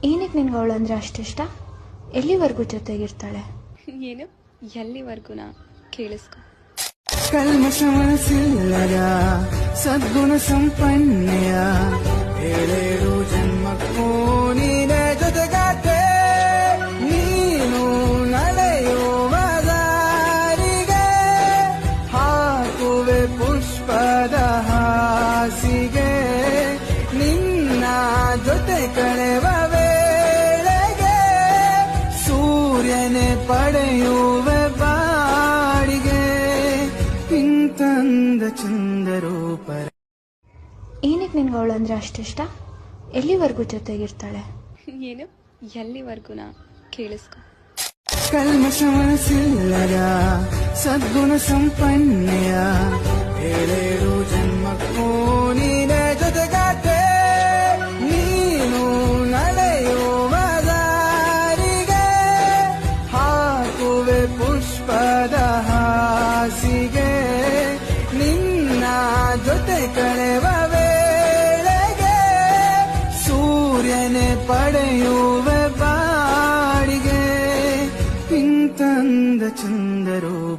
ಏನಕ್ಕೆ ನಿನ್ಗೆ ಅವಳಂದ್ರೆ ಅಷ್ಟಿಷ್ಟ? ಎಲ್ಲಿವರೆಗೂ ಜೊತೆಗಿರ್ತಾಳೆ? ಏನು ಎಲ್ಲಿವರೆಗೂನಾ? ಕೇಳಿಸ್ಕೊ. ಕಲ್ಮಶಮನಸಿಲ್ಲದ ಸದ್ಗುಣ ಸಂಪನ್ನೆಯ ಏಳೇಳು ಜನ್ಮಕ್ಕೂ ನೀನೇ ಜೊತೆಗಾತೆ. ನೀನು ನಡೆಯುವ ದಾರಿಗೆ ಹಾಕುವೆ ಪುಷ್ಪದ ಹಾಸಿಗೆ. ನಿನ್ನ ಜೊತೆ ಕಳೆವ ವೇಳೆಗೆ ಸೂರ್ಯನೇ ಪಡೆಯುವೆ ಬಾಡಿಗೆ. ಇಂತಂದ ಚಂದರೂಪರ. ಏನಕ್ಕೆ ನಿನ್ಗೆ ಅವಳಂದ್ರೆ ಅಷ್ಟಿಷ್ಟ? ಎಲ್ಲಿವರೆಗೂ ಜೊತೆಗಿರ್ತಾಳೆ? ಏನು ಎಲ್ಲಿವರೆಗೂನಾ? ಕೇಳಿಸ್ಕೊ. ಕಲ್ಮಶಮನಸಿಲ್ಲದ ಸದ್ಗುಣ ಸಂಪನ್ನೆಯ ಏಳೇಳು ಜನ್ಮಕ್ಕೂ ನೀನೇ ಜೊತೆಗಾತೆ. ನೀನು ನಡೆಯುವ ದಾರಿಗೆ ಹಾಕುವೆ ಪುಷ್ಪದ ಹಾಸಿಗೆ. ನಿನ್ನ ಜೊತೆ ಕಳೆವ ವೇಳೆಗೆ ಸೂರ್ಯನೇ ಪಡೆಯುವ ಬಾಡಿಗೆ. ಇಂತಂದ ಚಂದರು